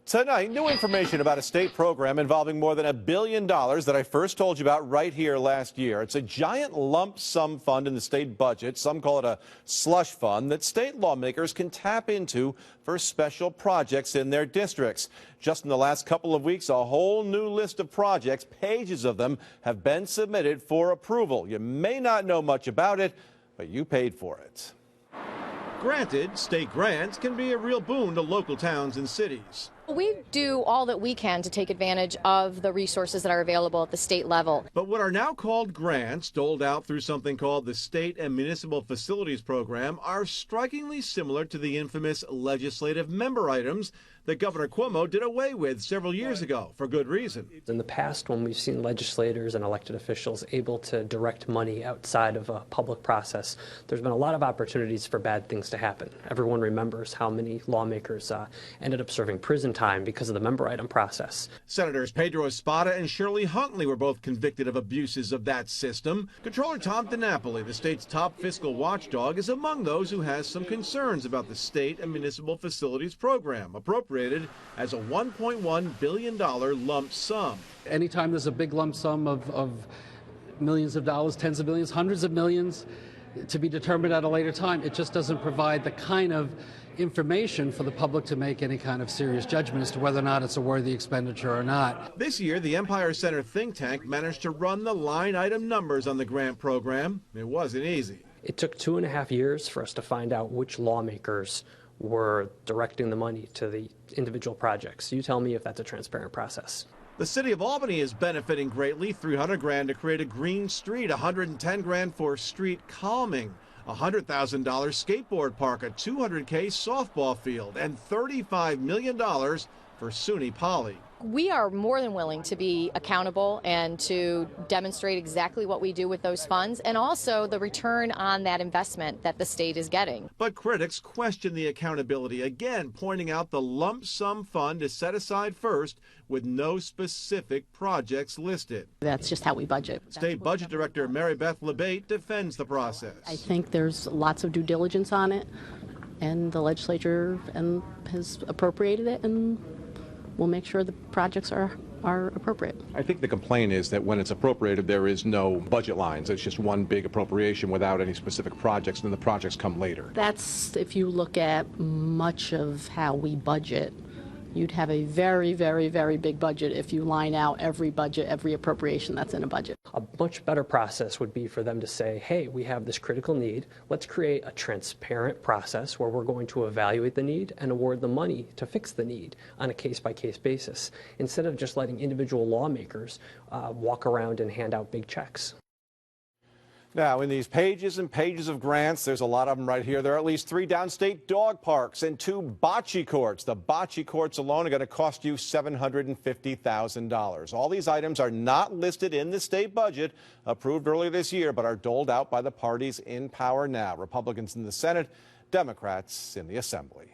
Tonight, new information about a state program involving more than $1 billion that I first told you about right here last year. It's a giant lump sum fund in the state budget. Some call it a slush fund that state lawmakers can tap into for special projects in their districts. Just in the last couple of weeks, a whole new list of projects, pages of them, have been submitted for approval. You may not know much about it, but you paid for it. Granted, state grants can be a real boon to local towns and cities. We do all that we can to take advantage of the resources that are available at the state level. But what are now called grants, doled out through something called the State and Municipal Facilities Program, are strikingly similar to the infamous legislative member items that Governor Cuomo did away with several years ago, for good reason. In the past, when we've seen legislators and elected officials able to direct money outside of a public process, there's been a lot of opportunities for bad things to happen. Everyone remembers how many lawmakers ended up serving prison time because of the member item process. Senators Pedro Espada and Shirley Huntley were both convicted of abuses of that system. Controller Tom DiNapoli, the state's top fiscal watchdog, is among those who has some concerns about the State and Municipal Facilities Program, appropriated as a $1.1 billion lump sum. Anytime there's a big lump sum of millions of dollars, tens of millions, hundreds of millions, to be determined at a later time, it just doesn't provide the kind of information for the public to make any kind of serious judgment as to whether or not it's a worthy expenditure or not. This year, the Empire Center think tank managed to run the line item numbers on the grant program. It wasn't easy. It took 2.5 years for us to find out which lawmakers were directing the money to the individual projects. You tell me if that's a transparent process. The city of Albany is benefiting greatly. $300 grand to create a green street, $110 grand for street calming, $100,000 skateboard park, a $200K softball field, and $35 million for SUNY Poly. We are more than willing to be accountable and to demonstrate exactly what we do with those funds and also the return on that investment that the state is getting. But critics question the accountability, again pointing out the lump sum fund is set aside first with no specific projects listed. That's just how we budget. State Budget Director Mary Beth LeBate defends the process. I think there's lots of due diligence on it, and the legislature has appropriated it, and we'll make sure the projects are appropriate. I think the complaint is that when it's appropriated, there is no budget lines. It's just one big appropriation without any specific projects, and then the projects come later. That's, if you look at much of how we budget, you'd have a very, very, very big budget if you line out every budget, every appropriation that's in a budget. A much better process would be for them to say, hey, we have this critical need. Let's create a transparent process where we're going to evaluate the need and award the money to fix the need on a case-by-case basis, instead of just letting individual lawmakers walk around and hand out big checks. Now, in these pages and pages of grants, there's a lot of them right here. There are at least 3 downstate dog parks and 2 bocce courts. The bocce courts alone are going to cost you $750,000. All these items are not listed in the state budget approved earlier this year, but are doled out by the parties in power now. Republicans in the Senate, Democrats in the Assembly.